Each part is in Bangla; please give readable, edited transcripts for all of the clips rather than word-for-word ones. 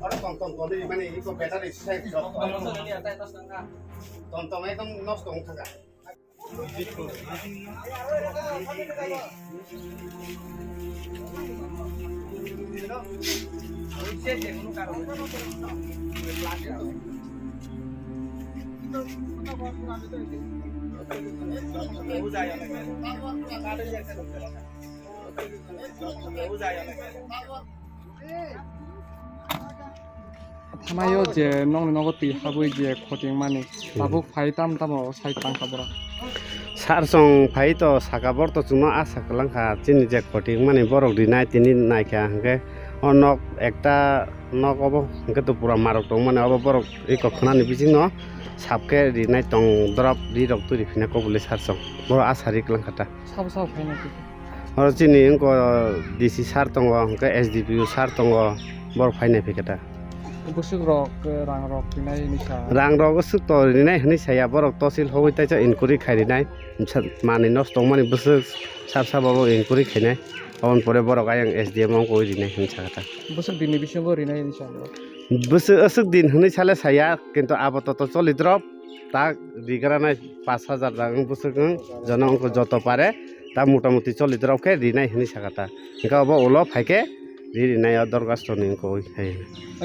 Orang tonton di mana itu beda dari saya tonton itu nostong saja. Hamayo je nong nogo ti habui je khoting mani tabuk phai tam tamo sai tang kabora Sarsong phai to sakabor to chuno asa kalangkha chini je khoting mani borok dinai tini naikha hangke onok ekta nok obo hangke to pura marok tong mane obo borok iko khnani bising no sabke dinai tong drop di rok turi phina kobule sarsong boro asari kalangkha ta sab phai na ti oro chini ingko dc sar tongo hangke sdpu sar tongo bor phai na phikata busuk rok rang rok tinai nisa rang rok suk to rinai hni saya borok tosil hoi tai cha inkuri khai rinai mani nostong mani busuk sab sab bo inkuri khainai on pore borok ayang sdm ong koi rinai hni sakata busuk dini bisingo rinai nisa busuk asuk din hni sale saya kintu abato to choli drop ta digrana 5000 rang busuk jana ong joto pare ta motamuti choli drop ke rinai hni sakata engka bo ulo phaike rinai dorgas to ning koi hai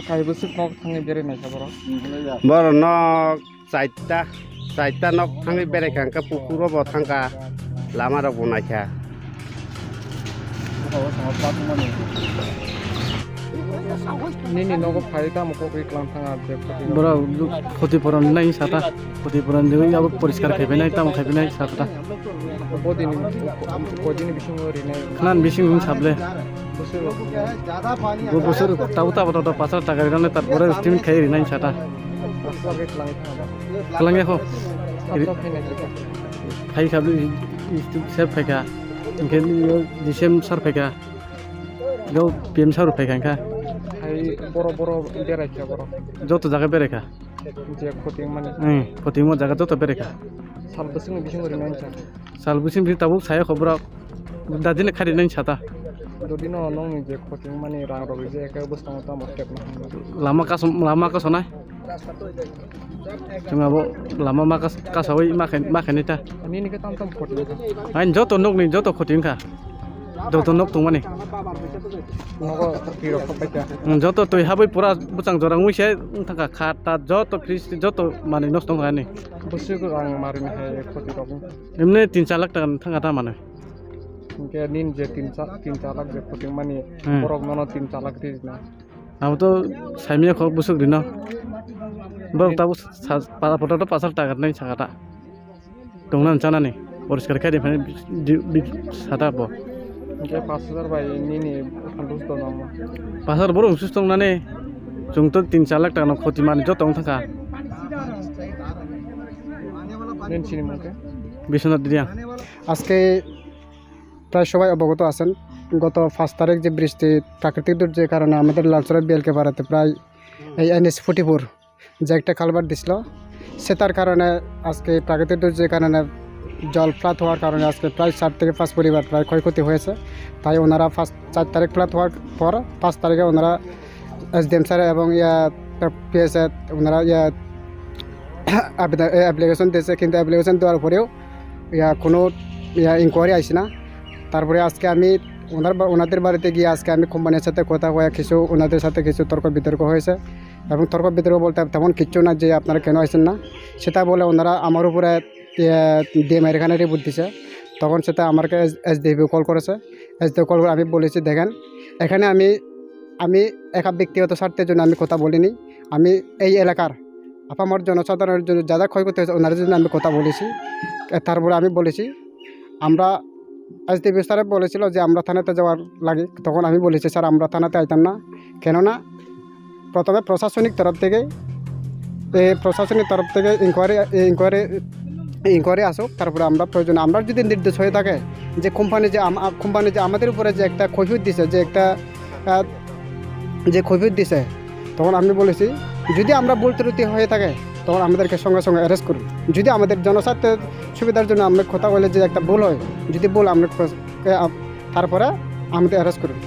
kai busuk nok thangi bere na kabora bor nok chaita nok thangi bere kangka pukuro bo thangka lama rok bonaikha nini nogo phai tam ko koi klang thanga je বড় ক্ষতিপূরণ নাই সাটা ক্ষতিপূরণ দিয়ে যাব পরিষ্কার খাইবে নাই তাম খাইবে নাই সাটা kodini bisingo rinai খান বেশি সাবলে বছর তাও তাও তো 5 টাকা রিনে তারপরে স্টিম খাই রিনাই সাটা aslage klang thanga কালাঙ্গে হো sab phai na ti খাই খাবলি সেব ফাইকা ইনকে ডিসেম সার ফাইকা গো পিএম সার ফাইকা hai boro berai kya boro যত জায়গা বেরেখা je khoting mani ক্ষতিমো জায়গা যত বেরেখা sal busung bisingo rinai nisa সাল বুসিম তাবুক সায়া খবর দাদিনে খারি নাই সাটা dodino nong ni je khoting mani rang rok je ka bustang tam step na lama ka sonai chúng abo lama makas kasawai makan ita ani ni ka tam khoting ain joto nok ni joto khoting ka joto nok tungmani nogo ti rok pai ta joto toi habai pura bucang jorang muise thaka khata joto kristi joto mani nok tong ani busuk rang marin hai khoti rok emne 3-4 lakh টাকা thanga ta mane ke nin je 3-4 lakh je khoting mani borok nono 3-4 lakh ti na amo to saimia kho busuk dino borok tabu para photo to 5 টাকা nai sakata tongna chanani poriskar khai de sata bo ke 5000 bai nini khandus to nong 5000 borong sustong nane jung to 3-4 lakh টাকা khoti mani jotong thaka nin chini mate Biswanath দিয়া আজকে প্রায় সবাই অবগত আছেন গত 5 তারিখ যে বৃষ্টি প্রাকৃতিক দুর্যোগের কারণে আমাদের লালচরা বিএলকে পাড়াতে প্রায় এই NH44 যে একটা কালভার্ট দিছিল সেটার কারণে আজকে প্রাকৃতিক দুর্যোগের কারণে জল ফ্লাট হওয়ার কারণে আজকে প্রায় 4 থেকে 5 পরিবার প্রায় ক্ষয়ক্ষতি হয়েছে তাই ওনারা 4 তারিখ ফ্লাট হওয়ার পর 5 তারিখে ওনারা SDM স্যার এবং পিএস ওনারা অ্যাপ্লিকেশন দিয়েছে কিন্তু অ্যাপ্লিকেশন দেওয়ার পরেও কোনো ইনকোয়ারি আসে না তারপরে আজকে আমি ওনাদের বাড়িতে গিয়ে আজকে আমি কোম্পানির সাথে কথা হয়ে কিছু ওনাদের সাথে কিছু তর্ক বিতর্ক হয়েছে এবং তর্ক বিতর্ক বলতে তেমন কিচ্ছু না যে আপনারা কেন আসেন না সেটা বলে ওনারা আমার উপরে দিয়ে মেরেখানের রিপোর্ট দিছে তখন সেটা আমাকে SDB কল করেছে SDB কল করে আমি বলেছি দেখেন এখানে আমি একা ব্যক্তিগত স্বার্থের জন্য আমি কথা বলিনি আমি এই এলাকার আপামর জনসাধারণের জন্য যা যা ক্ষয়ক্ষতি হয়েছে ওনার জন্য আমি কথা বলেছি। তারপরে আমি বলেছি আমরা এসডিপি স্যারে বলেছিল যে আমরা থানাতে যাওয়ার লাগে, তখন আমি বলেছি স্যার আমরা থানাতে আইতাম না, কেননা প্রথমে প্রশাসনিক তরফ থেকে ইনকোয়ারি আসুক, তারপরে আমরা প্রয়োজন আমরা যদি নির্দেশ হয়ে থাকে যে কোম্পানি যে আমাদের উপরে যে একটা কৈফিয়ত দিছে, যে কৈফিয়ত দিছে, তখন আমি বলেছি যদি আমরা ভুল ত্রুটি হয়ে থাকে তখন আমাদেরকে সঙ্গে সঙ্গে অ্যারেস্ট করুন। যদি আমাদের জনস্বার্থের সুবিধার জন্য আমরা কথা বলে যে একটা ভুল হয়, যদি ভুল আমরা তারপরে আমাদের অ্যারেস্ট করুন,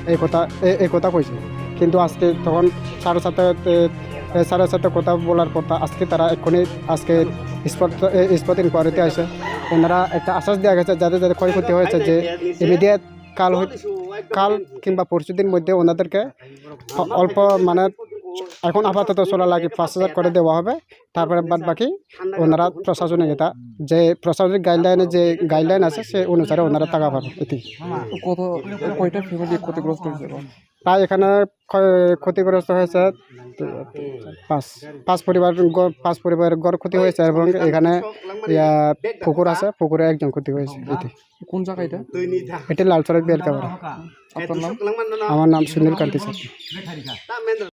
এই কথা কইছি। কিন্তু আজকে তখন সাড়ে সাথে কথা বলার পর আজকে তারা এক্ষুনি আজকে স্পট ইনকোয়ারিতে আসে। ওনারা একটা আশ্বাস দেওয়া গেছে যাদের ক্ষয়ক্ষতি হয়েছে যে ইমিডিয়েট কাল কিংবা পরশু দিন মধ্যে ওনাদেরকে অল্প মানে এখন আপাতত চলা লাগে 5,000 করে দেওয়া হবে, তারপরে বাদ বাকি ওনারা প্রশাসনিক প্রশাসনিক গাইডলাইন আছে সে অনুসারে ওনারা টাকা পাবে। এটি কয়টা ফ্যামিলি ক্ষতিগ্রস্ত হয়েছে? প্রায় এখানে ক্ষতিগ্রস্ত হয়েছে পাঁচ পরিবারের গড় ক্ষতি হয়েছে, এবং এখানে পুকুর আছে, পুকুরে একজন ক্ষতি হয়েছে। এটি কোন জায়গা এটা? এটি লালচরের বেলকাবাড়ি। আপনার নাম? আমার নাম সুনীল কান্তি স্যার।